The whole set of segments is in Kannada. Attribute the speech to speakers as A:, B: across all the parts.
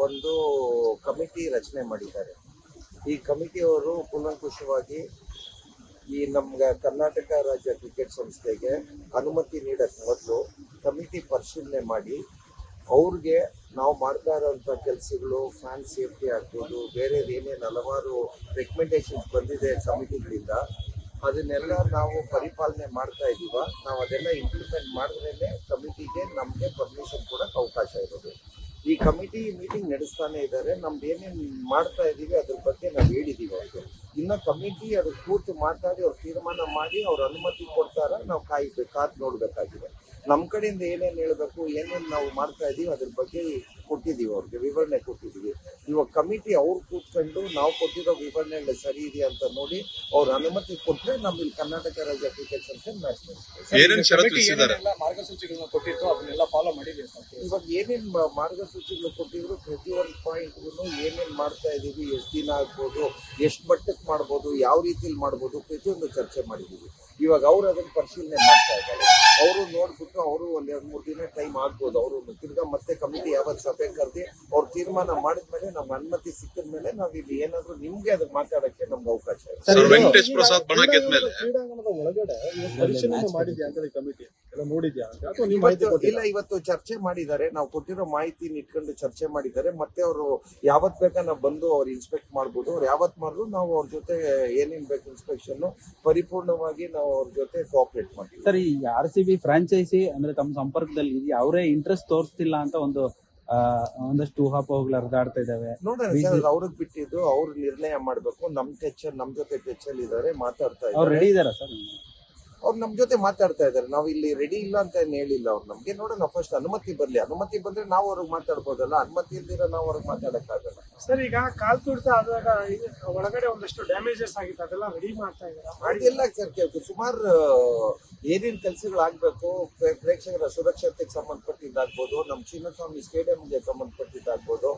A: ಒಂದು ಕಮಿಟಿ ರಚನೆ ಮಾಡಿದ್ದಾರೆ. ಈ ಕಮಿಟಿಯವರು ಕೂಲಂಕುಷವಾಗಿ ಈ ನಮ್ಗೆ ಕರ್ನಾಟಕ ರಾಜ್ಯ ಕ್ರಿಕೆಟ್ ಸಂಸ್ಥೆಗೆ ಅನುಮತಿ ನೀಡಕ್ಕೆ ಮೊದಲು ಕಮಿಟಿ ಪರಿಶೀಲನೆ ಮಾಡಿ ಅವ್ರಿಗೆ ನಾವು ಮಾಡ್ತಾ ಇರೋಂಥ ಕೆಲಸಗಳು ಫ್ಯಾನ್ ಸೇಫ್ಟಿ ಆಗ್ಬೋದು, ಬೇರೆ ಏನೇನು ಹಲವಾರು ರೆಕಮೆಂಡೇಶನ್ಸ್ ಬಂದಿದೆ ಕಮಿಟಿಗಳಿಂದ, ಅದನ್ನೆಲ್ಲ ನಾವು ಪರಿಪಾಲನೆ ಮಾಡ್ತಾ ಇದ್ದೀವ. ನಾವು ಅದೆಲ್ಲ ಇಂಪ್ಲಿಮೆಂಟ್ ಮಾಡಿದ್ರೇ ಕಮಿಟಿಗೆ ನಮಗೆ ಪರ್ಮಿಷನ್ ಕೊಡೋಕ್ಕೆ ಅವಕಾಶ ಇರೋದು. ಈ ಕಮಿಟಿ ಮೀಟಿಂಗ್ ನಡೆಸ್ತಾನೆ ಇದ್ದಾರೆ. ನಮ್ದು ಏನೇನು ಮಾಡ್ತಾ ಇದ್ದೀವಿ ಅದ್ರ ಬಗ್ಗೆ ನಾವು ಹೇಳಿದ್ದೀವಿ ಅವ್ರಿಗೆ. ಇನ್ನು ಕಮಿಟಿ ಅದು ಕೂತು ಮಾತಾಡಿ ಅವ್ರು ತೀರ್ಮಾನ ಮಾಡಿ ಅವ್ರ ಅನುಮತಿ ಕೊಡ್ತಾರ, ನಾವು ಕಾದು ನೋಡಬೇಕಾಗಿದೆ. ನಮ್ಮ ಕಡೆಯಿಂದ ಏನೇನು ಹೇಳಬೇಕು, ಏನೇನು ನಾವು ಮಾಡ್ತಾ ಇದ್ದೀವಿ ಅದ್ರ ಬಗ್ಗೆ ಕೊಟ್ಟಿದ್ದೀವಿ, ಅವ್ರಿಗೆ ವಿವರಣೆ ಕೊಟ್ಟಿದ್ದೀವಿ. ಇವಾಗ ಕಮಿಟಿ ಅವ್ರು ಕೂತ್ಕೊಂಡು ನಾವು ಕೊಟ್ಟಿರೋ ವಿವರಣೆ ಸರಿ ಇದೆಯಾ ಅಂತ ನೋಡಿ ಅವ್ರ ಅನುಮತಿ ಕೊಟ್ಟರೆ ನಮ್ಮ ಇಲ್ಲಿ ಕರ್ನಾಟಕ ರಾಜ್ಯ ಕ್ರಿಕೆಟ್ ಸಂಸ್ಥೆ ಮ್ಯಾಚ್
B: ಮಾರ್ಗಸೂಚಿಗಳನ್ನ ಕೊಟ್ಟಿತ್ತು, ಅದನ್ನೆಲ್ಲ ಫಾಲೋ ಮಾಡಿದ್ದೀವಿ.
A: ಇವಾಗ ಏನೇನು ಮಾರ್ಗಸೂಚಿಗಳು ಕೊಟ್ಟಿದ್ರು ಪ್ರತಿಯೊಂದು ಪಾಯಿಂಟ್ಗೂ ಏನೇನು ಮಾಡ್ತಾ ಇದ್ದೀವಿ, ಎಷ್ಟು ದಿನ ಆಗ್ಬೋದು, ಎಷ್ಟು ಮಟ್ಟಕ್ಕೆ ಮಾಡ್ಬೋದು, ಯಾವ ರೀತಿಲಿ ಮಾಡ್ಬೋದು, ಪ್ರತಿಯೊಂದು ಚರ್ಚೆ ಮಾಡಿದ್ದೀವಿ. ಇವಾಗ ಅವ್ರು ಅದನ್ನು ಪರಿಶೀಲನೆ ಮಾಡ್ತಾ ಇದ್ದಾರೆ. ಅವರು ನೋಡ್ಬಿಟ್ಟು ಅವರು ಒಂದು 2-3 ದಿನ ಟೈಮ್ ಆಗ್ಬೋದು. ಅವರು ತಿರ್ಗಾ ಮತ್ತೆ ಕಮಿಟಿ ಯಾವತ್ತು ಸಭೆ ಕರೆದಿ ಅವ್ರು ತೀರ್ಮಾನ ಮಾಡಿದ್ಮೇಲೆ ನಮ್ಗೆ ಅನುಮತಿ ಸಿಕ್ಕಿದ ಮೇಲೆ ನಾವು ಇಲ್ಲಿ ಏನಾದ್ರು ನಿಮ್ಗೆ ಅದಕ್ಕೆ ಮಾತಾಡಕ್ಕೆ ನಮ್ಗೆ ಅವಕಾಶ ಇದೆ.
C: ವೆಂಕಟೇಶ್ ಪ್ರಸಾದ್
B: ಕ್ರೀಡಾಂಗಣದ ಒಳಗಡೆ ಪರಿಶೀಲನೆ ಮಾಡಿದ್ಯಾ ಅಂತ ಕಮಿಟಿ ಎಲ್ಲ ನೋಡಿದ್ಯಾ ಅಂತ
A: ಇಲ್ಲ, ಇವತ್ತು ಚರ್ಚೆ ಮಾಡಿದ್ದಾರೆ. ನಾವು ಕೊಟ್ಟಿರೋ ಮಾಹಿತಿ ಇಟ್ಕೊಂಡು ಚರ್ಚೆ ಮಾಡಿದ್ದಾರೆ. ಮತ್ತೆ ಅವರು ಯಾವತ್ ಬೇಕಾ ನಾವು ಬಂದು ಅವ್ರು ಇನ್ಸ್ಪೆಕ್ಟ್ ಮಾಡ್ಬೋದು. ಅವ್ರು ಯಾವತ್ ಮಾಡಿದ್ರು ನಾವು ಅವ್ರ ಜೊತೆ ಏನೇನ್ ಬೇಕು ಇನ್ಸ್ಪೆಕ್ಷನ್ ಪರಿಪೂರ್ಣವಾಗಿ ನಾವು ಅವ್ರ ಜೊತೆ ಕೋಆಪರೇಟ್ ಮಾಡ್ತೀವಿ.
D: ಸರ್, ಈ RCB ಫ್ರಾಂಚೈಸಿ ಅಂದ್ರೆ ತಮ್ಮ ಸಂಪರ್ಕದಲ್ಲಿ ಇದೆಯಾ? ಅವರೇ ಇಂಟ್ರೆಸ್ಟ್ ತೋರಿಸ್ತಿಲ್ಲ ಅಂತ ಒಂದಷ್ಟು ಊಹಾಪೋಹಗಳು ಹರಿದಾಡ್ತಾ ಇದಾವೆ.
A: ನೋಡೋಣ ಸರ್, ಅವ್ರಿಗೆ ಬಿಟ್ಟಿದ್ದು ಅವ್ರು ನಿರ್ಣಯ ಮಾಡ್ಬೇಕು. ನಮ್ ಜೊತೆ ಟೆಚ್ಚಲ್ಲಿ ಇದಾರೆ, ಮಾತಾಡ್ತಾ ಇದ್ದಾರೆ.
D: ಅವ್ರು ರೆಡಿ ಇದಾರ ಸರ್?
A: ಅವ್ರು ನಮ್ ಜೊತೆ ಮಾತಾಡ್ತಾ ಇದಾರೆ. ನಾವು ಇಲ್ಲಿ ರೆಡಿ ಇಲ್ಲ ಅಂತ ಏನ್ ಹೇಳಿಲ್ಲ. ಅವ್ರು ನಮ್ಗೆ ನೋಡೋಣ, ಫಸ್ಟ್ ಅನುಮತಿ ಬರ್ಲಿ. ಅನುಮತಿ ಬಂದ್ರೆ ನಾವು ಅವ್ರಿಗೆ ಮಾತಾಡ್ಬೋದಲ್ಲ. ಅನುಮತಿ ಇಲ್ದಿರ ನಾವು ಅವ್ರಿಗೆ ಮಾತಾಡಕ್ ಆಗಲ್ಲ.
E: ಸರ್, ಈಗ ಕಾಲ್ ತುಳಿತ ಆದಾಗ ಒಳಗಡೆ ಒಂದಷ್ಟು ಡ್ಯಾಮೇಜಸ್ ಆಗಿತ್ತು, ಅದೆಲ್ಲ ರೆಡಿ ಮಾಡ್ತಾ ಇದ್ದಾರೆ.
A: ಅದೆಲ್ಲ ಸರ್ ಸುಮಾರು ಏನೇನ್ ಕೆಲಸಗಳಾಗಬೇಕು, ಪ್ರೇಕ್ಷಕರ ಸುರಕ್ಷತೆಗೆ ಸಂಬಂಧಪಟ್ಟಿದ್ದಾಗ್ಬೋದು, ನಮ್ಮ ಚಿನ್ನಸ್ವಾಮಿ ಸ್ಟೇಡಿಯಂಗೆ ಸಂಬಂಧಪಟ್ಟಿದ್ದಾಗ್ಬೋದು,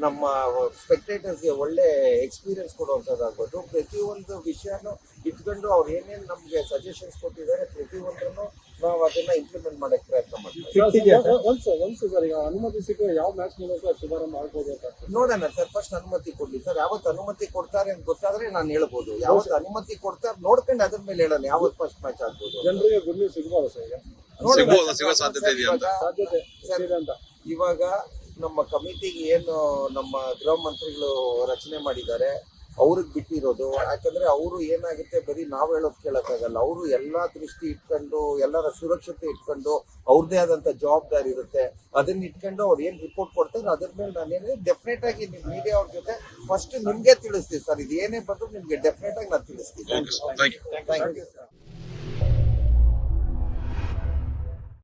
A: ನಮ್ಮ ಸ್ಪೆಕ್ಟೇಟರ್ಸ್ಗೆ ಒಳ್ಳೆ ಎಕ್ಸ್ಪೀರಿಯನ್ಸ್ ಕೊಡುವಂಥದ್ದಾಗ್ಬೋದು, ಪ್ರತಿಯೊಂದು ವಿಷಯನೂ ಇಟ್ಕೊಂಡು ಅವ್ರು ಏನೇನು ನಮ್ಗೆ ಸಜೆಷನ್ಸ್ ಕೊಟ್ಟಿದ್ದಾರೆ ಪ್ರತಿಯೊಂದನ್ನು ನಾವು ಅದನ್ನ ಇಂಪ್ಲಿಮೆಂಟ್ ಮಾಡಕ್ಕೆ ಪ್ರಯತ್ನ ಮಾಡ್ತೀವಿ.
B: ಸರ್, ಈಗ ಅನುಮತಿ ಸಿಕ್ಕರೆ ಯಾವ ಮ್ಯಾಚ್ ಮೂಲಕ ಶುಭಾರಂಭ ಆಗ್ಬೋದು ಅಂತ
A: ನೋಡೋಣ ಸರ್. ಫಸ್ಟ್ ಅನುಮತಿ ಕೊಡ್ಲಿ ಸರ್. ಯಾವತ್ತು ಅನುಮತಿ ಕೊಡ್ತಾರೆ ಅಂತ ಗೊತ್ತಾದ್ರೆ ನಾನು ಹೇಳ್ಬೋದು. ಯಾವತ್ತು ಅನುಮತಿ ಕೊಡ್ತಾರೆ ನೋಡ್ಕೊಂಡು ಅದ್ರ ಮೇಲೆ ಹೇಳೋಣ ಯಾವತ್ತು ಫಸ್ಟ್ ಮ್ಯಾಚ್ ಆಗ್ಬೋದು.
B: ಜನರಿಗೆ ಗುಡ್ ನ್ಯೂಸ್ ಸಿಗ್ಬೋದು ಸರ್.
A: ಇವಾಗ ನಮ್ಮ ಕಮಿಟಿಗೆ ಏನು ನಮ್ಮ ಗೃಹ ಮಂತ್ರಿಗಳು ರಚನೆ ಮಾಡಿದ್ದಾರೆ ಅವ್ರಿಗೆ ಬಿಟ್ಟಿರೋದು. ಯಾಕಂದ್ರೆ ಅವರು ಏನಾಗುತ್ತೆ, ಬರೀ ನಾವ್ ಹೇಳೋದು ಕೇಳಕ್ಕಾಗಲ್ಲ. ಅವರು ಎಲ್ಲಾ ದೃಷ್ಟಿ ಇಟ್ಕೊಂಡು ಎಲ್ಲರ ಸುರಕ್ಷತೆ ಇಟ್ಕೊಂಡು ಅವ್ರದೇ ಆದಂತ ಜವಾಬ್ದಾರಿ ಇರುತ್ತೆ. ಅದನ್ನ ಇಟ್ಕೊಂಡು ಅವ್ರು ಏನ್ ರಿಪೋರ್ಟ್ ಕೊಡ್ತಾರೆ ಅದ್ರ ಮೇಲೆ ನಾನೇನೇ ಡೆಫಿನೆಟ್ ಆಗಿ ನಿಮ್ ಮೀಡಿಯಾ ಅವ್ರ ಜೊತೆ ಫಸ್ಟ್ ನಿಮ್ಗೆ ತಿಳಿಸ್ತೀವಿ ಸರ್. ಇದು ಏನೇ ಬಂದ್ರು ನಿಮ್ಗೆ ಡೆಫಿನೆಟ್ ಆಗಿ ನಾನು ತಿಳಿಸ್ತೀನಿ.
C: Thank you.